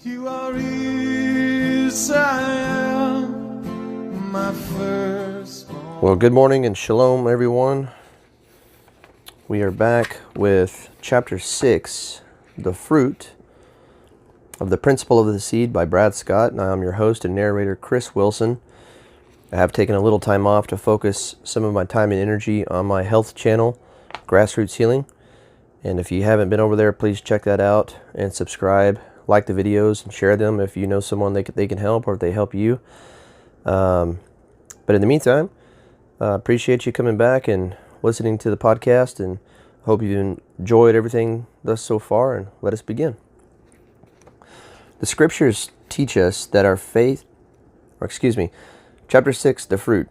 You are Israel, my firstborn. Well, good morning and shalom, everyone. We are back with chapter 6, The Fruit of the Principle of the Seed by Brad Scott, and I'm your host and narrator, Chris Wilson. I have taken a little time off to focus some of my time and energy on my health channel, Grassroots Healing. And if you haven't been over there, please check that out and subscribe. Like the videos and share them if you know someone they can help or if they help you. But in the meantime, appreciate you coming back and listening to the podcast, and hope you enjoyed everything thus so far, and let us begin. The scriptures teach us that chapter 6, the fruit.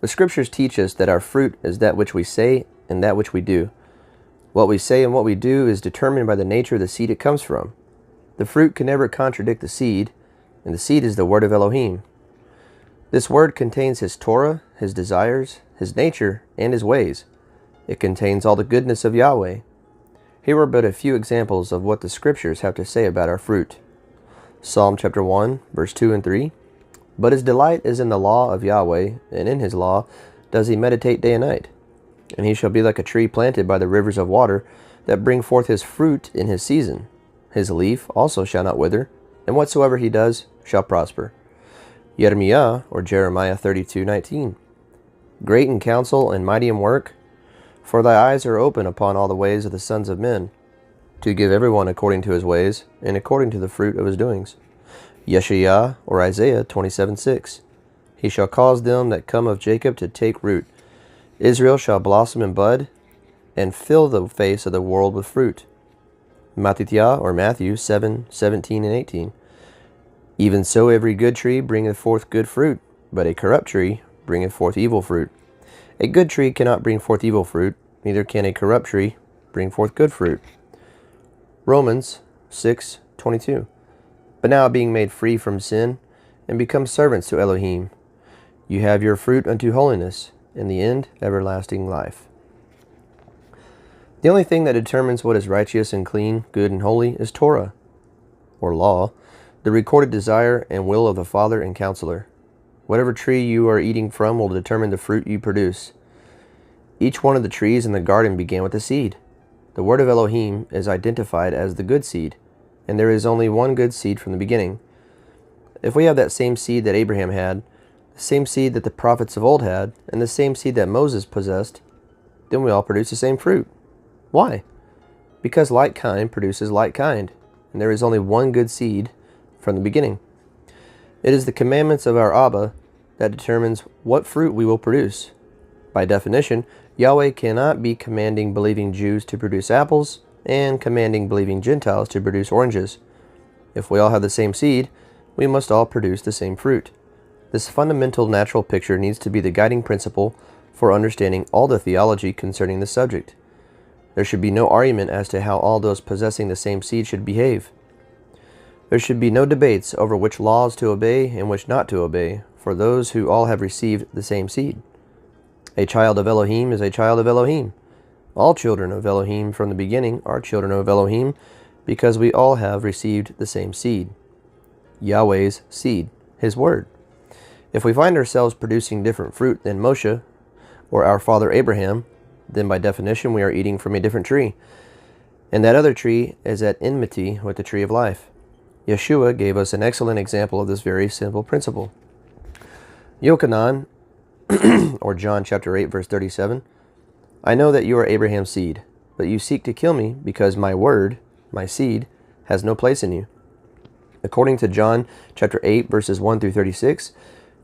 The scriptures teach us that our fruit is that which we say and that which we do. What we say and what we do is determined by the nature of the seed it comes from. The fruit can never contradict the seed, and the seed is the word of Elohim. This word contains his Torah, his desires, his nature, and his ways. It contains all the goodness of Yahweh. Here are but a few examples of what the scriptures have to say about our fruit. Psalm chapter 1, verse 2 and 3. But his delight is in the law of Yahweh, and in his law does he meditate day and night. And he shall be like a tree planted by the rivers of water, that bring forth his fruit in his season. His leaf also shall not wither, and whatsoever he does shall prosper. Jeremiah, or Jeremiah 32:19. Great in counsel and mighty in work, for thy eyes are open upon all the ways of the sons of men, to give everyone according to his ways, and according to the fruit of his doings. Yeshayah, or Isaiah 27:6. He shall cause them that come of Jacob to take root. Israel shall blossom and bud, and fill the face of the world with fruit. Matithah, or Matthew 7:17 and 18. Even so every good tree bringeth forth good fruit, but a corrupt tree bringeth forth evil fruit. A good tree cannot bring forth evil fruit, neither can a corrupt tree bring forth good fruit. Romans 6:22. But now being made free from sin, and become servants to Elohim, you have your fruit unto holiness, and the end everlasting life. The only thing that determines what is righteous and clean, good and holy is Torah, or law, the recorded desire and will of the Father and Counselor. Whatever tree you are eating from will determine the fruit you produce. Each one of the trees in the garden began with a seed. The word of Elohim is identified as the good seed, and there is only one good seed from the beginning. If we have that same seed that Abraham had, the same seed that the prophets of old had, and the same seed that Moses possessed, then we all produce the same fruit. Why? Because like kind produces like kind, and there is only one good seed from the beginning. It is the commandments of our Abba that determines what fruit we will produce. By definition, Yahweh cannot be commanding believing Jews to produce apples and commanding believing Gentiles to produce oranges. If we all have the same seed, we must all produce the same fruit. This fundamental natural picture needs to be the guiding principle for understanding all the theology concerning the subject. There should be no argument as to how all those possessing the same seed should behave. There should be no debates over which laws to obey and which not to obey for those who all have received the same seed. A child of Elohim is a child of Elohim. All children of Elohim from the beginning are children of Elohim because we all have received the same seed. Yahweh's seed, his word. If we find ourselves producing different fruit than Moshe or our father Abraham, then by definition we are eating from a different tree, and that other tree is at enmity with the tree of life. Yeshua gave us an excellent example of this very simple principle. Yochanan, or John chapter 8, verse 37, I know that you are Abraham's seed, but you seek to kill me because my word, my seed, has no place in you. According to John chapter 8, verses 1 through 36,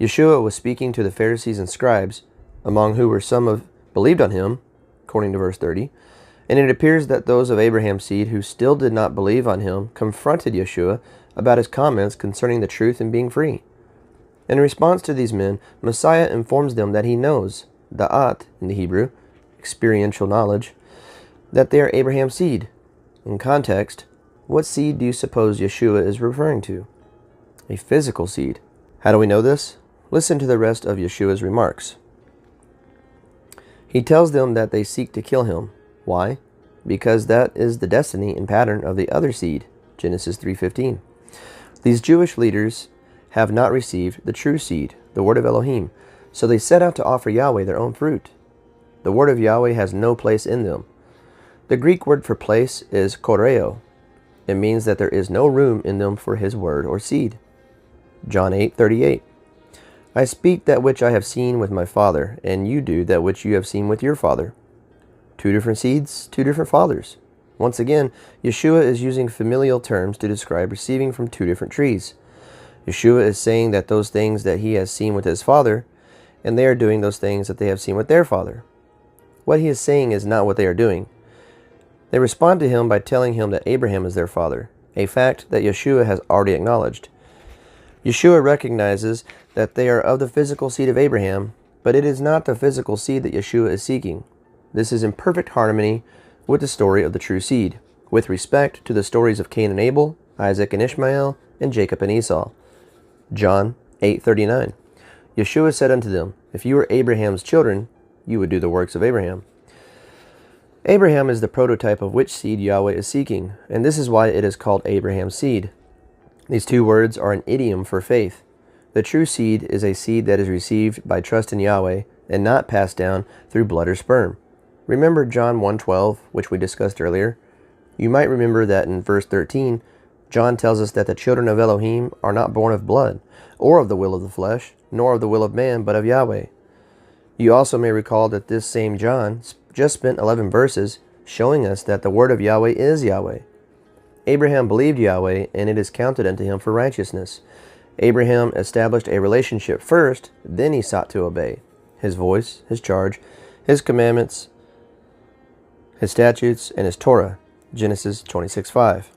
Yeshua was speaking to the Pharisees and scribes, among whom were some of believed on him, according to verse 30, and it appears that those of Abraham's seed who still did not believe on him confronted Yeshua about his comments concerning the truth and being free. In response to these men, Messiah informs them that he knows, da'at in the Hebrew, experiential knowledge, that they are Abraham's seed. In context, what seed do you suppose Yeshua is referring to? A physical seed. How do we know this? Listen to the rest of Yeshua's remarks. He tells them that they seek to kill him. Why? Because that is the destiny and pattern of the other seed, Genesis 3:15. These Jewish leaders have not received the true seed, the word of Elohim, so they set out to offer Yahweh their own fruit. The word of Yahweh has no place in them. The Greek word for place is koreo. It means that there is no room in them for his word or seed. John 8:38. I speak that which I have seen with my Father, and you do that which you have seen with your father. Two different seeds, two different fathers. Once again, Yeshua is using familial terms to describe receiving from two different trees. Yeshua is saying that those things that he has seen with his father, and they are doing those things that they have seen with their father. What he is saying is not what they are doing. They respond to him by telling him that Abraham is their father, a fact that Yeshua has already acknowledged. Yeshua recognizes that they are of the physical seed of Abraham, but it is not the physical seed that Yeshua is seeking. This is in perfect harmony with the story of the true seed, with respect to the stories of Cain and Abel, Isaac and Ishmael, and Jacob and Esau. John 8:39. Yeshua said unto them, If you were Abraham's children, you would do the works of Abraham. Abraham is the prototype of which seed Yahweh is seeking, and this is why it is called Abraham's seed. These two words are an idiom for faith. The true seed is a seed that is received by trust in Yahweh and not passed down through blood or sperm. Remember John 1:12, which we discussed earlier? You might remember that in verse 13, John tells us that the children of Elohim are not born of blood, or of the will of the flesh, nor of the will of man, but of Yahweh. You also may recall that this same John just spent 11 verses showing us that the word of Yahweh is Yahweh. Abraham believed Yahweh, and it is counted unto him for righteousness. Abraham established a relationship first, then he sought to obey his voice, his charge, his commandments, his statutes, and his Torah. Genesis 26:5.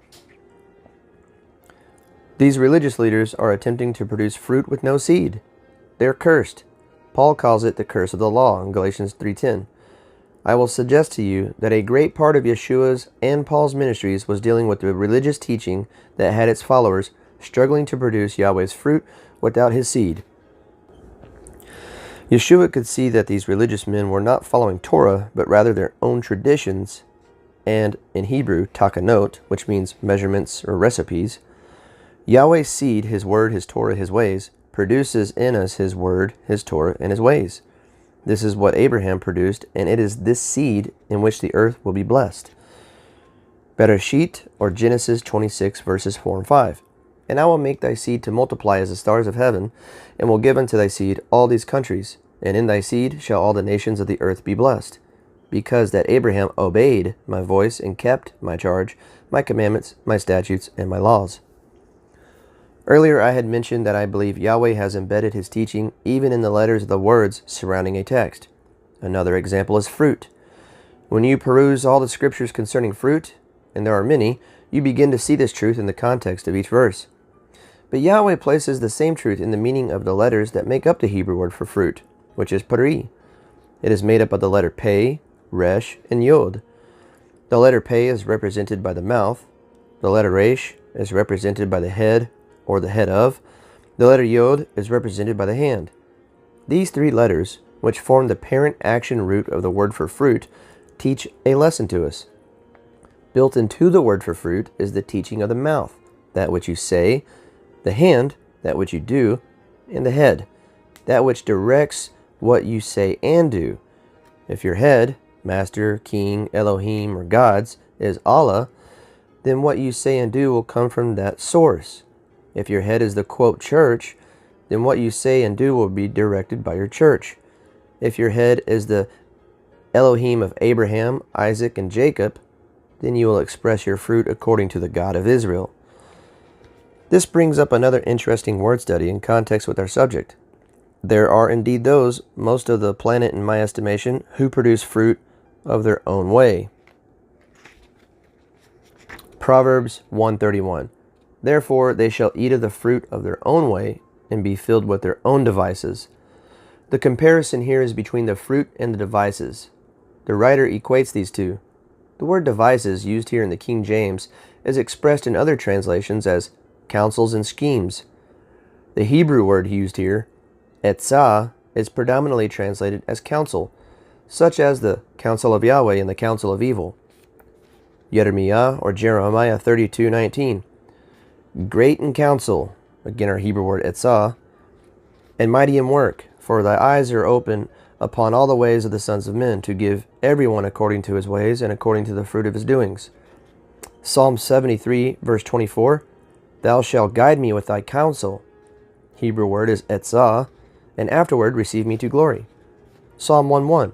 These religious leaders are attempting to produce fruit with no seed. They are cursed. Paul calls it the curse of the law in Galatians 3:10. I will suggest to you that a great part of Yeshua's and Paul's ministries was dealing with the religious teaching that had its followers struggling to produce Yahweh's fruit without his seed. Yeshua could see that these religious men were not following Torah, but rather their own traditions, and in Hebrew, takanot, which means measurements or recipes. Yahweh's seed, his word, his Torah, his ways, produces in us his word, his Torah, and his ways. This is what Abraham produced, and it is this seed in which the earth will be blessed. Bereshit, or Genesis 26, verses 4 and 5. And I will make thy seed to multiply as the stars of heaven, and will give unto thy seed all these countries, and in thy seed shall all the nations of the earth be blessed. Because that Abraham obeyed my voice and kept my charge, my commandments, my statutes, and my laws. Earlier I had mentioned that I believe Yahweh has embedded his teaching even in the letters of the words surrounding a text. Another example is fruit. When you peruse all the scriptures concerning fruit, and there are many, you begin to see this truth in the context of each verse. But Yahweh places the same truth in the meaning of the letters that make up the Hebrew word for fruit, which is peri. It is made up of the letter Pei, Resh, and Yod. The letter Pei is represented by the mouth. The letter Resh is represented by the head, or the head of. The letter Yod is represented by the hand. These three letters, which form the parent action root of the word for fruit, teach a lesson to us. Built into the word for fruit is the teaching of the mouth, that which you say, the hand, that which you do, and the head, that which directs what you say and do. If your head, master, king, Elohim, or gods, is Allah, then what you say and do will come from that source. If your head is the quote church, then what you say and do will be directed by your church. If your head is the Elohim of Abraham, Isaac, and Jacob, then you will express your fruit according to the God of Israel. This brings up another interesting word study in context with our subject. There are indeed those, most of the planet in my estimation, who produce fruit of their own way. Proverbs 1:31. Therefore they shall eat of the fruit of their own way, and be filled with their own devices. The comparison here is between the fruit and the devices. The writer equates these two. The word devices used here in the King James is expressed in other translations as counsels and schemes. The Hebrew word used here, etzah, is predominantly translated as counsel, such as the counsel of Yahweh and the counsel of evil. Jeremiah 32:19. Great in counsel, again our Hebrew word etzah, and mighty in work, for thy eyes are open upon all the ways of the sons of men, to give everyone according to his ways and according to the fruit of his doings. Psalm 73, verse 24, thou shalt guide me with thy counsel. Hebrew word is etzah, and afterward receive me to glory. Psalm 1:1,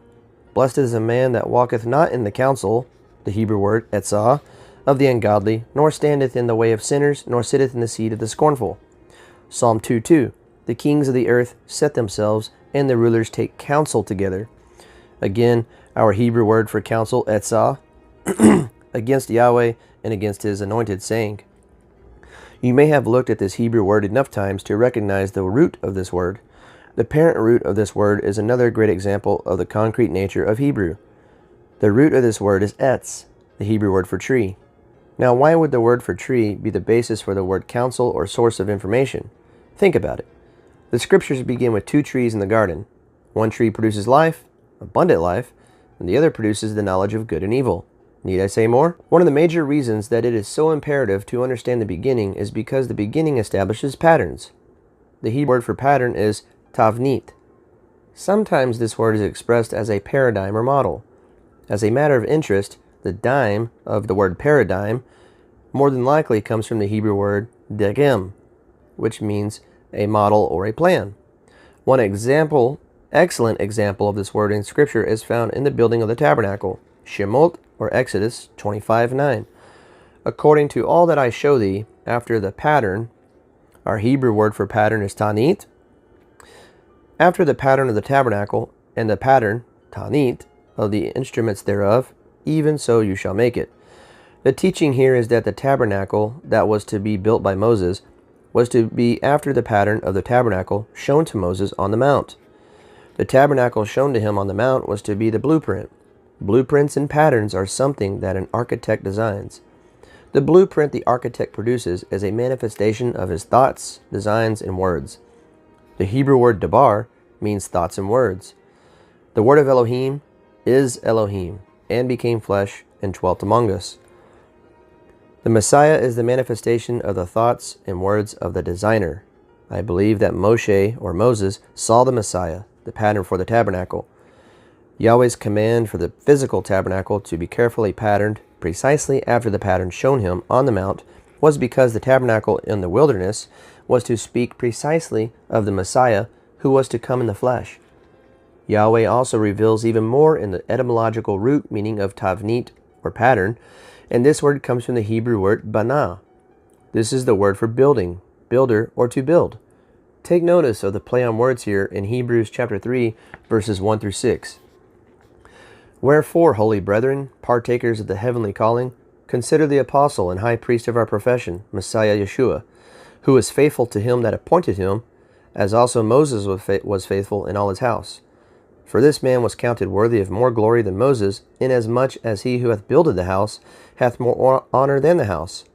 blessed is a man that walketh not in the counsel, the Hebrew word etzah, of the ungodly, nor standeth in the way of sinners, nor sitteth in the seat of the scornful. Psalm 2:2, the kings of the earth set themselves, and the rulers take counsel together. Again, our Hebrew word for counsel, etzah, against Yahweh and against his anointed, saying. You may have looked at this Hebrew word enough times to recognize the root of this word. The parent root of this word is another great example of the concrete nature of Hebrew. The root of this word is etz, the Hebrew word for tree. Now, why would the word for tree be the basis for the word counsel or source of information? Think about it. The scriptures begin with two trees in the garden. One tree produces life, abundant life, and the other produces the knowledge of good and evil. Need I say more? One of the major reasons that it is so imperative to understand the beginning is because the beginning establishes patterns. The Hebrew word for pattern is tavnit. Sometimes this word is expressed as a paradigm or model. As a matter of interest, the dime of the word paradigm more than likely comes from the Hebrew word degem, which means a model or a plan. One excellent example of this word in Scripture is found in the building of the tabernacle, Shemot, or Exodus 25:9. According to all that I show thee, after the pattern, our Hebrew word for pattern is tanit, after the pattern of the tabernacle, and the pattern, tanit, of the instruments thereof, even so you shall make it. The teaching here is that the tabernacle that was to be built by Moses was to be after the pattern of the tabernacle shown to Moses on the mount. The tabernacle shown to him on the mount was to be the blueprint. Blueprints and patterns are something that an architect designs. The blueprint the architect produces is a manifestation of his thoughts, designs, and words. The Hebrew word dabar means thoughts and words. The word of Elohim is Elohim, and became flesh and dwelt among us. The Messiah is the manifestation of the thoughts and words of the designer. I believe that Moshe, or Moses, saw the Messiah, the pattern for the tabernacle. Yahweh's command for the physical tabernacle to be carefully patterned precisely after the pattern shown him on the mount was because the tabernacle in the wilderness was to speak precisely of the Messiah who was to come in the flesh. Yahweh also reveals even more in the etymological root meaning of tavnit, or pattern, and this word comes from the Hebrew word banah. This is the word for building, builder, or to build. Take notice of the play on words here in Hebrews chapter 3, verses 1 through 6. Wherefore, holy brethren, partakers of the heavenly calling, consider the apostle and high priest of our profession, Messiah Yeshua, who is faithful to him that appointed him, as also Moses was faithful in all his house. For this man was counted worthy of more glory than Moses, inasmuch as he who hath builded the house hath more honor than the house.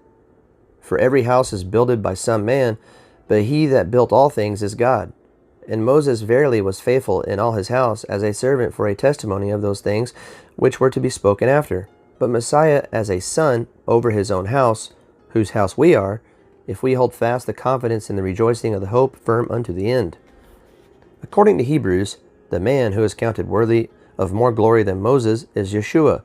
For every house is builded by some man, but he that built all things is God. And Moses verily was faithful in all his house as a servant for a testimony of those things which were to be spoken after. But Messiah as a son over his own house, whose house we are, if we hold fast the confidence and the rejoicing of the hope firm unto the end. According to Hebrews, the man who is counted worthy of more glory than Moses is Yeshua,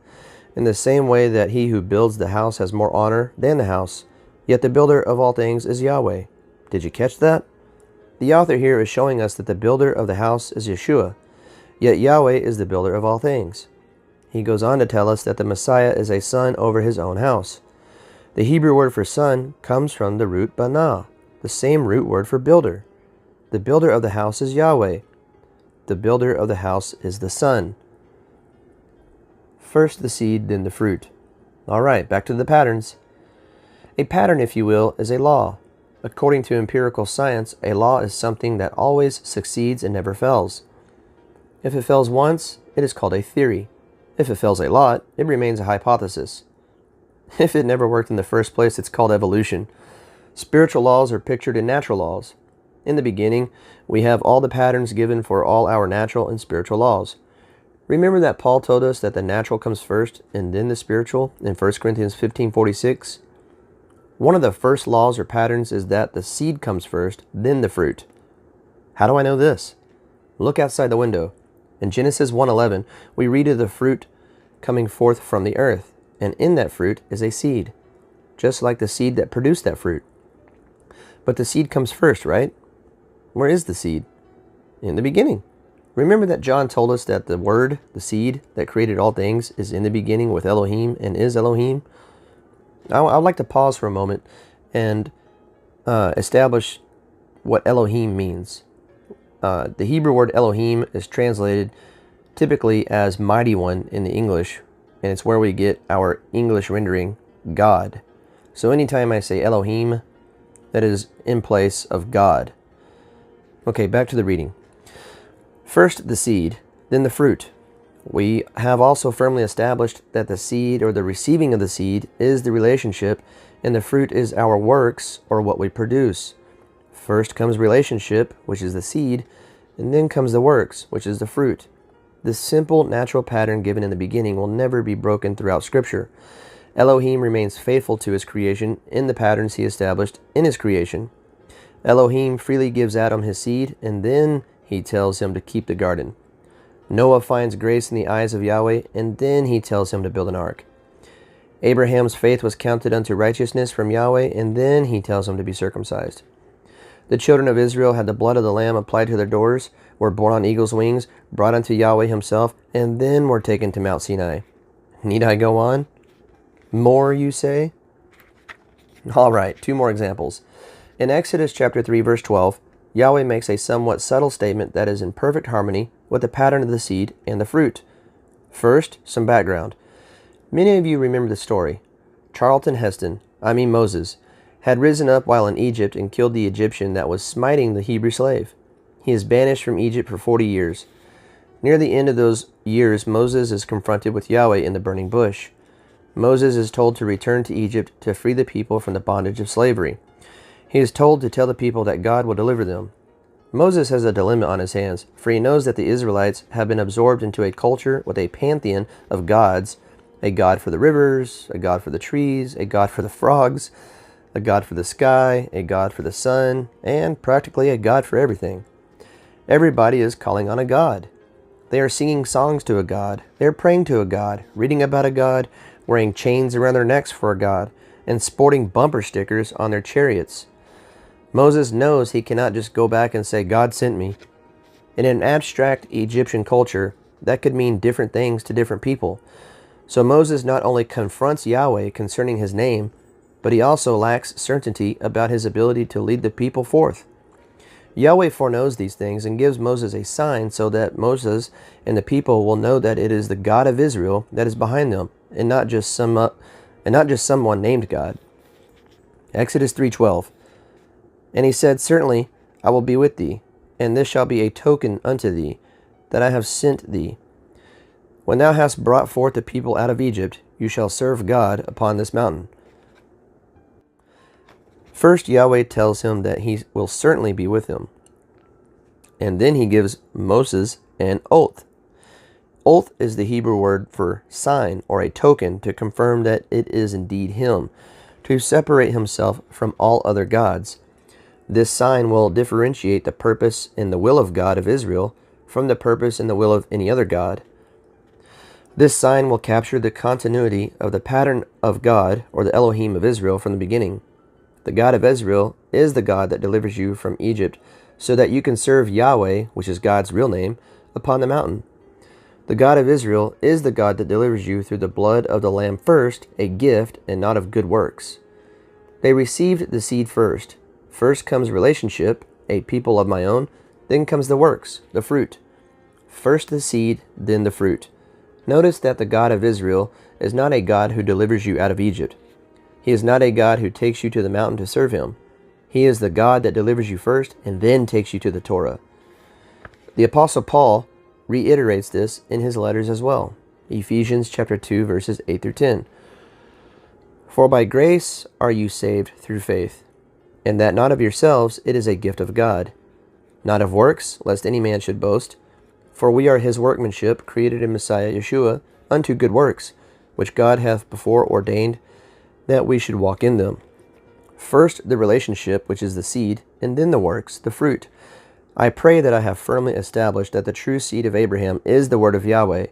in the same way that he who builds the house has more honor than the house. Yet the builder of all things is Yahweh. Did you catch that? The author here is showing us that the builder of the house is Yeshua, yet Yahweh is the builder of all things. He goes on to tell us that the Messiah is a son over his own house. The Hebrew word for son comes from the root banah, the same root word for builder. The builder of the house is Yahweh. The builder of the house is the son. First the seed, then the fruit. All right, back to the patterns. A pattern, if you will, is a law. According to empirical science, a law is something that always succeeds and never fails. If it fails once, it is called a theory. If it fails a lot, it remains a hypothesis. If it never worked in the first place, it's called evolution. Spiritual laws are pictured in natural laws. In the beginning, we have all the patterns given for all our natural and spiritual laws. Remember that Paul told us that the natural comes first and then the spiritual in 1 Corinthians 15:46? One of the first laws or patterns is that the seed comes first, then the fruit. How do I know this? Look outside the window. In Genesis 1:11, we read of the fruit coming forth from the earth, and in that fruit is a seed, just like the seed that produced that fruit. But the seed comes first, right? Where is the seed? In the beginning. Remember that John told us that the Word, the seed that created all things, is in the beginning with Elohim and is Elohim? I'd like to pause for a moment and establish what Elohim means. The Hebrew word Elohim is translated typically as mighty one in the English, and it's where we get our English rendering God. So anytime I say Elohim, that is in place of God. Okay, back to the reading. First the seed, then the fruit. We have also firmly established that the seed, or the receiving of the seed, is the relationship, and the fruit is our works, or what we produce. First comes relationship, which is the seed, and then comes the works, which is the fruit. This simple natural pattern given in the beginning will never be broken throughout Scripture. Elohim remains faithful to his creation in the patterns he established in his creation. Elohim freely gives Adam his seed, and then he tells him to keep the garden. Noah finds grace in the eyes of Yahweh, and then he tells him to build an ark. Abraham's faith was counted unto righteousness from Yahweh, and then he tells him to be circumcised. The children of Israel had the blood of the lamb applied to their doors, were borne on eagle's wings, brought unto Yahweh himself, and then were taken to Mount Sinai. Need I go on? More, you say? All right, 2 more examples. In Exodus chapter 3, verse 12, Yahweh makes a somewhat subtle statement that is in perfect harmony with the pattern of the seed and the fruit. First, some background. Many of you remember the story. Charlton Heston, Moses, had risen up while in Egypt and killed the Egyptian that was smiting the Hebrew slave. He is banished from Egypt for 40 years. Near the end of those years, Moses is confronted with Yahweh in the burning bush. Moses is told to return to Egypt to free the people from the bondage of slavery. He is told to tell the people that God will deliver them. Moses has a dilemma on his hands, for he knows that the Israelites have been absorbed into a culture with a pantheon of gods, a god for the rivers, a god for the trees, a god for the frogs, a god for the sky, a god for the sun, and practically a god for everything. Everybody is calling on a god. They are singing songs to a god. They are praying to a god, reading about a god, wearing chains around their necks for a god, and sporting bumper stickers on their chariots. Moses knows he cannot just go back and say, God sent me. In an abstract Egyptian culture, that could mean different things to different people. So Moses not only confronts Yahweh concerning his name, but he also lacks certainty about his ability to lead the people forth. Yahweh foreknows these things and gives Moses a sign so that Moses and the people will know that it is the God of Israel that is behind them, and not just someone named God. Exodus 3:12. And he said, Certainly I will be with thee, and this shall be a token unto thee, that I have sent thee. When thou hast brought forth the people out of Egypt, you shall serve God upon this mountain. First, Yahweh tells him that he will certainly be with him. And then he gives Moses an oath. Oath is the Hebrew word for sign or a token to confirm that it is indeed him, to separate himself from all other gods. This sign will differentiate the purpose and the will of God of Israel from the purpose and the will of any other god. This sign will capture the continuity of the pattern of God, or the Elohim of Israel, from the beginning. The God of Israel is the God that delivers you from Egypt, so that you can serve Yahweh, which is God's real name, upon the mountain. The God of Israel is the God that delivers you through the blood of the Lamb first, a gift and not of good works. They received the seed first. First comes relationship, a people of my own, then comes the works, the fruit. First the seed, then the fruit. Notice that the God of Israel is not a God who delivers you out of Egypt. He is not a God who takes you to the mountain to serve him. He is the God that delivers you first and then takes you to the Torah. The Apostle Paul reiterates this in his letters as well. Ephesians chapter 2, verses 8 through 10. For by grace are you saved through faith, and that not of yourselves, it is a gift of God, not of works, lest any man should boast. For we are his workmanship, created in Messiah Yeshua, unto good works, which God hath before ordained that we should walk in them. First the relationship, which is the seed, and then the works, the fruit. I pray that I have firmly established that the true seed of Abraham is the word of Yahweh.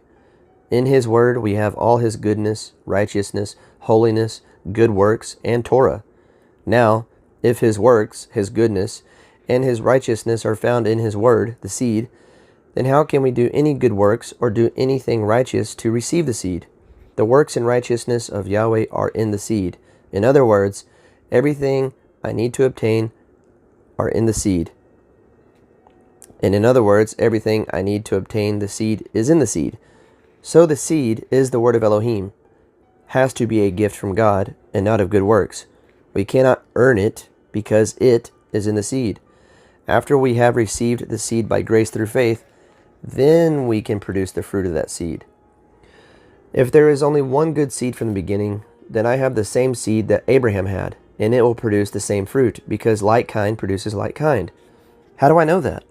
In his word we have all his goodness, righteousness, holiness, good works, and Torah. Now, if his works, his goodness, and his righteousness are found in his word, the seed, then how can we do any good works or do anything righteous to receive the seed? The works and righteousness of Yahweh are in the seed. In other words, everything I need to obtain are in the seed. And in other words, everything I need to obtain the seed is in the seed. So the seed is the word of Elohim, has to be a gift from God and not of good works. We cannot earn it because it is in the seed. After we have received the seed by grace through faith, then we can produce the fruit of that seed. If there is only one good seed from the beginning, then I have the same seed that Abraham had, and it will produce the same fruit, because like kind produces like kind. How do I know that?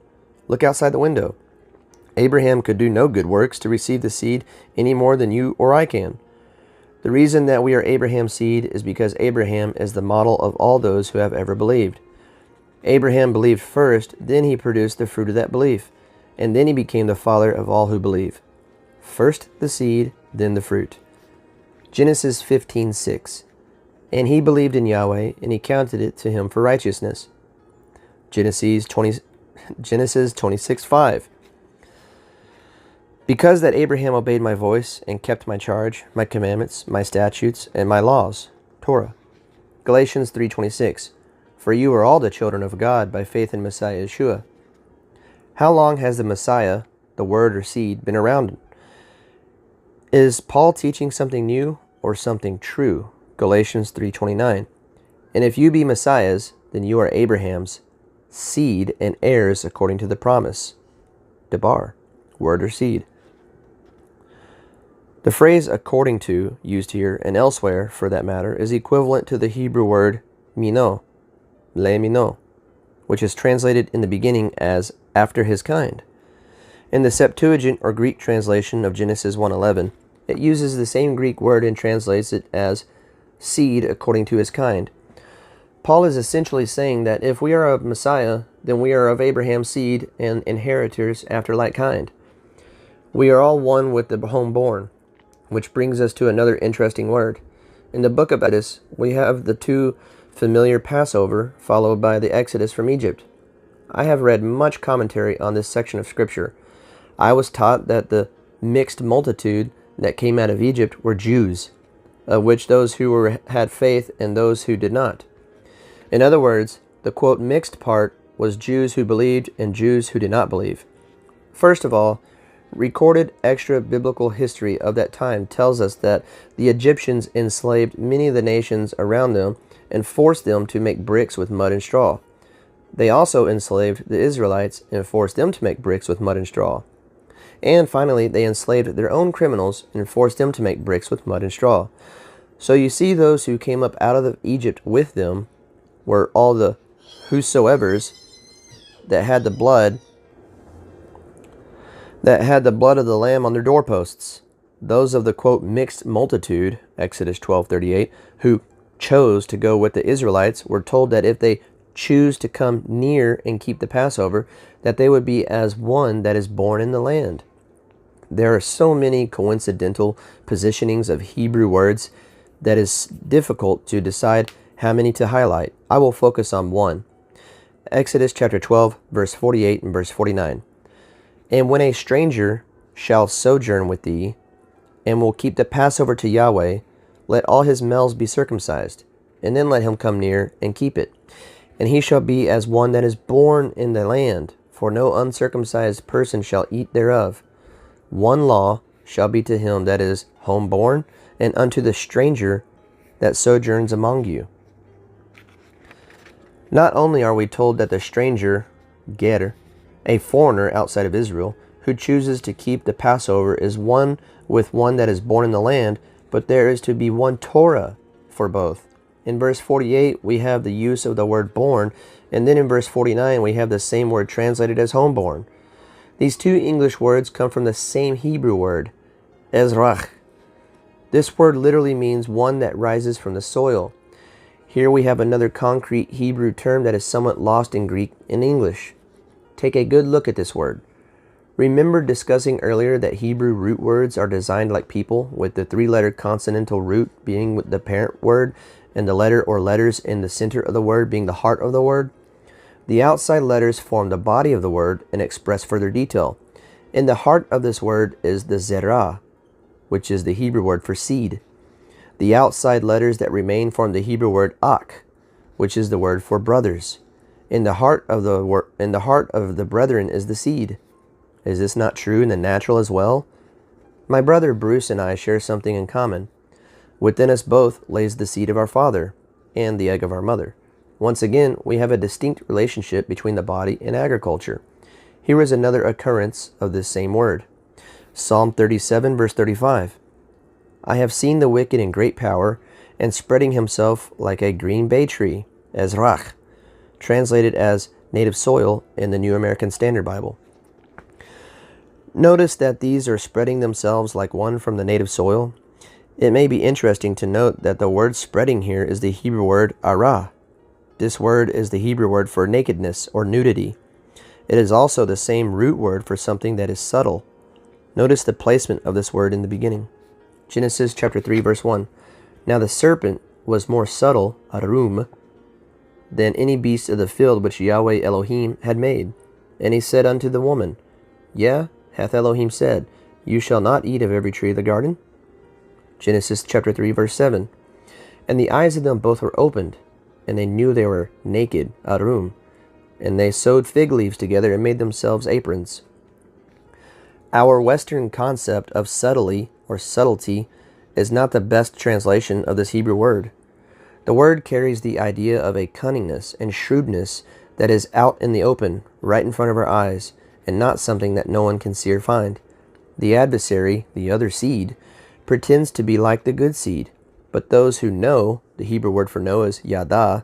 Look outside the window. Abraham could do no good works to receive the seed any more than you or I can. The reason that we are Abraham's seed is because Abraham is the model of all those who have ever believed. Abraham believed first, then he produced the fruit of that belief, and then he became the father of all who believe. First the seed, then the fruit. Genesis 15:6. And he believed in Yahweh, and he counted it to him for righteousness. Genesis 26:5. Because that Abraham obeyed my voice and kept my charge, my commandments, my statutes, and my laws. Torah. Galatians 3:26. For you are all the children of God by faith in Messiah Yeshua. How long has the Messiah, the word or seed, been around? Is Paul teaching something new or something true? Galatians 3:29. And if you be Messiahs, then you are Abraham's seed and heirs according to the promise. Debar, word or seed. The phrase according to, used here and elsewhere for that matter, is equivalent to the Hebrew word mino, le mino, which is translated in the beginning as after his kind. In the Septuagint or Greek translation of Genesis 1:11, it uses the same Greek word and translates it as seed according to his kind. Paul is essentially saying that if we are of Messiah, then we are of Abraham's seed and inheritors after like kind. We are all one with the homeborn, which brings us to another interesting word. In the book of Exodus, we have the two familiar Passover followed by the Exodus from Egypt. I have read much commentary on this section of Scripture. I was taught that the mixed multitude that came out of Egypt were Jews, of which those who had faith and those who did not. In other words, the quote mixed part was Jews who believed and Jews who did not believe. First of all, recorded extra biblical history of that time tells us that the Egyptians enslaved many of the nations around them and forced them to make bricks with mud and straw. They also enslaved the Israelites and forced them to make bricks with mud and straw. And finally, they enslaved their own criminals and forced them to make bricks with mud and straw. So you see, those who came up out of Egypt with them were all the whosoevers that had the blood of the Lamb on their doorposts. Those of the quote mixed multitude, Exodus 12:38, who chose to go with the Israelites were told that if they choose to come near and keep the Passover, that they would be as one that is born in the land. There are so many coincidental positionings of Hebrew words that is difficult to decide how many to highlight. I will focus on one. Exodus chapter 12, verse 48 and verse 49. And when a stranger shall sojourn with thee, and will keep the Passover to Yahweh, let all his males be circumcised, and then let him come near and keep it. And he shall be as one that is born in the land, for no uncircumcised person shall eat thereof. One law shall be to him that is homeborn, and unto the stranger that sojourns among you. Not only are we told that the stranger, Ger, a foreigner outside of Israel, who chooses to keep the Passover is one with one that is born in the land, but there is to be one Torah for both. In verse 48, we have the use of the word born, and then in verse 49, we have the same word translated as homeborn. These two English words come from the same Hebrew word, ezrach. This word literally means one that rises from the soil. Here we have another concrete Hebrew term that is somewhat lost in Greek and English. Take a good look at this word. Remember discussing earlier that Hebrew root words are designed like people, with the three-letter consonantal root being the parent word and the letter or letters in the center of the word being the heart of the word? The outside letters form the body of the word and express further detail. In the heart of this word is the zerah, which is the Hebrew word for seed. The outside letters that remain form the Hebrew word ak, which is the word for brothers. In the heart of the brethren is the seed. Is this not true in the natural as well? My brother Bruce and I share something in common. Within us both lays the seed of our father and the egg of our mother. Once again, we have a distinct relationship between the body and agriculture. Here is another occurrence of this same word. Psalm 37, verse 35. I have seen the wicked in great power and spreading himself like a green bay tree, Ezrach, translated as native soil in the New American Standard Bible. Notice that these are spreading themselves like one from the native soil. It may be interesting to note that the word spreading here is the Hebrew word arah. This word is the Hebrew word for nakedness or nudity. It is also the same root word for something that is subtle. Notice the placement of this word in the beginning. Genesis chapter 3, verse 1. Now the serpent was more subtle, arum, than any beast of the field which Yahweh Elohim had made. And he said unto the woman, Yea, hath Elohim said, You shall not eat of every tree of the garden? Genesis chapter 3, verse 7. And the eyes of them both were opened, and they knew they were naked, arum, and they sewed fig leaves together and made themselves aprons. Our Western concept of subtlety or subtlety is not the best translation of this Hebrew word. The word carries the idea of a cunningness and shrewdness that is out in the open, right in front of our eyes, and not something that no one can see or find. The adversary, the other seed, pretends to be like the good seed, but those who know, the Hebrew word for know is yada,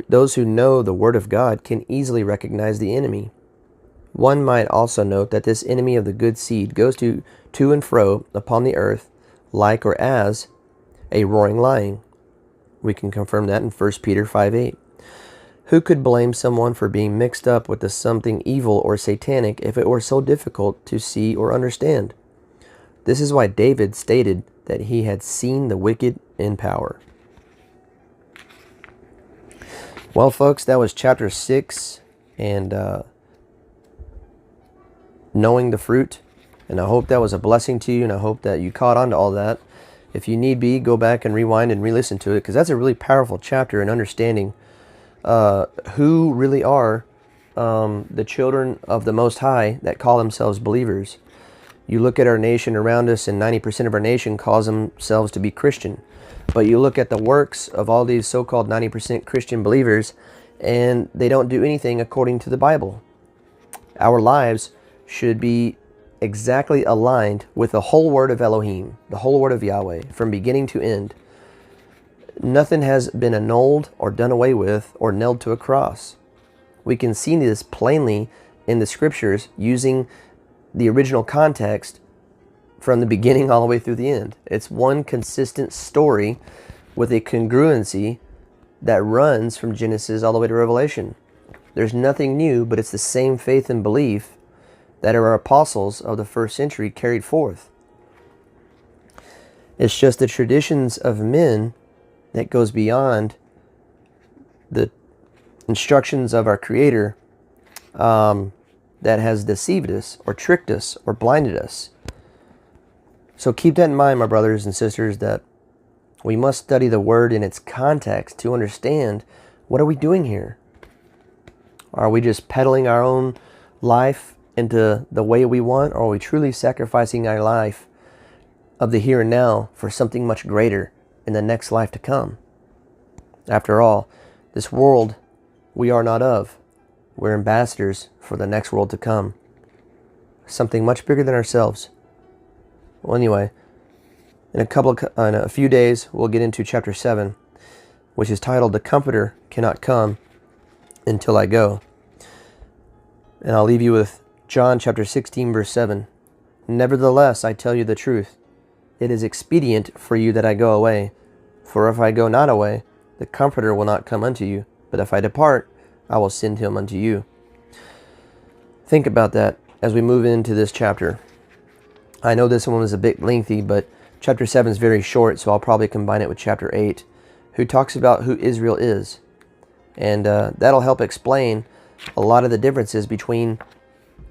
those who know the word of God can easily recognize the enemy. One might also note that this enemy of the good seed goes to and fro upon the earth like or as a roaring lion. We can confirm that in 1 Peter 5:8. Who could blame someone for being mixed up with something evil or satanic if it were so difficult to see or understand? This is why David stated that he had seen the wicked in power. Well, folks, that was chapter 6 and knowing the fruit. And I hope that was a blessing to you, and I hope that you caught on to all that. If you need be, go back and rewind and re-listen to it, because that's a really powerful chapter in understanding who really are the children of the Most High that call themselves believers. You look at our nation around us, and 90% of our nation calls themselves to be Christian. But you look at the works of all these so-called 90% Christian believers, and they don't do anything according to the Bible. Our lives should be exactly aligned with the whole word of Elohim, the whole word of Yahweh, from beginning to end. Nothing has been annulled or done away with or nailed to a cross. We can see this plainly in the scriptures using the original context from the beginning all the way through the end. It's one consistent story with a congruency that runs from Genesis all the way to Revelation. There's nothing new, but it's the same faith and belief that our apostles of the first century carried forth. It's just the traditions of men that goes beyond the instructions of our Creator that has deceived us or tricked us or blinded us. So keep that in mind, my brothers and sisters, that we must study the Word in its context to understand, what are we doing here? Are we just peddling our own life into the way we want, or are we truly sacrificing our life of the here and now for something much greater in the next life to come? After all, this world we are not of. We're ambassadors for the next world to come. Something much bigger than ourselves. Well, anyway, in a few days, we'll get into chapter 7, which is titled, The Comforter Cannot Come Until I Go. And I'll leave you with John chapter 16, verse 7. Nevertheless, I tell you the truth. It is expedient for you that I go away. For if I go not away, the Comforter will not come unto you, but if I depart, I will send him unto you. Think about that as we move into this chapter. I know this one is a bit lengthy, but chapter 7 is very short, so I'll probably combine it with chapter 8, who talks about who Israel is. And that'll help explain a lot of the differences between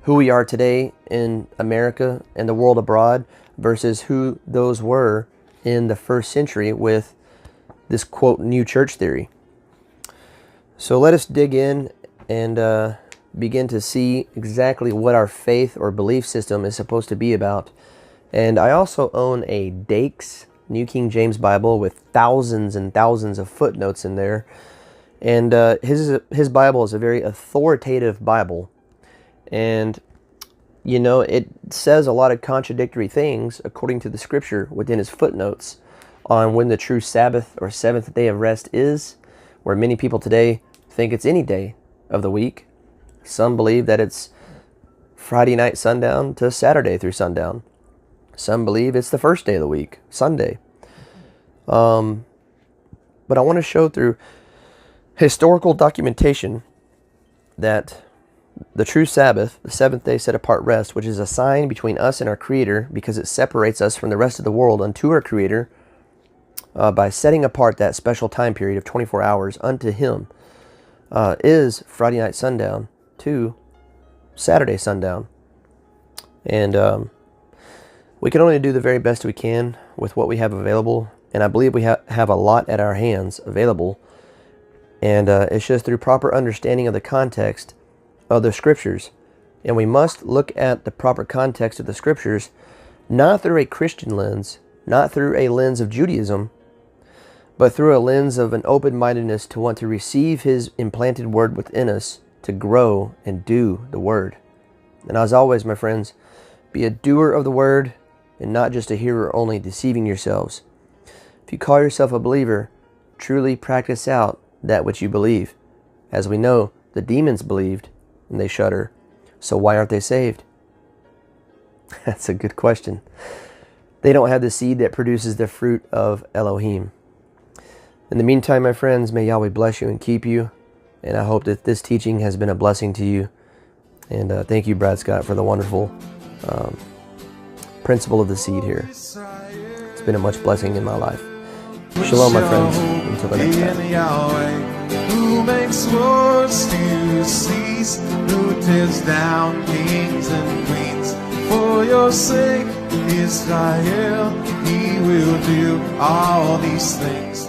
who we are today in America and the world abroad versus who those were in the first century with this, quote, new church theory. So let us dig in and begin to see exactly what our faith or belief system is supposed to be about. And I also own a Dakes New King James Bible with thousands and thousands of footnotes in there. And his Bible is a very authoritative Bible. And, you know, it says a lot of contradictory things according to the scripture within his footnotes on when the true Sabbath or seventh day of rest is, where many people today think it's any day of the week. Some believe that it's Friday night sundown to Saturday through sundown. Some believe it's the first day of the week, Sunday. But I want to show through historical documentation that the true Sabbath, the seventh day set apart rest, which is a sign between us and our Creator because it separates us from the rest of the world unto our Creator by setting apart that special time period of 24 hours unto Him, is Friday night sundown to Saturday sundown. And we can only do the very best we can with what we have available. And I believe we have a lot at our hands available. And it's just through proper understanding of the context of the scriptures. And we must look at the proper context of the scriptures, not through a Christian lens, not through a lens of Judaism, but through a lens of an open-mindedness to want to receive His implanted word within us to grow and do the word. And as always, my friends, be a doer of the word and not just a hearer only, deceiving yourselves. If you call yourself a believer, truly practice out that which you believe. As we know, the demons believed and they shudder. So why aren't they saved? That's a good question. They don't have the seed that produces the fruit of Elohim. In the meantime, my friends, may Yahweh bless you and keep you. And I hope that this teaching has been a blessing to you. And thank you, Brad Scott, for the wonderful principle of the seed here. It's been a much blessing in my life. Shalom, my friends. Until the next time. Yahweh, who makes wars to cease, who tears down kings and queens. For your sake, Israel, He will do all these things.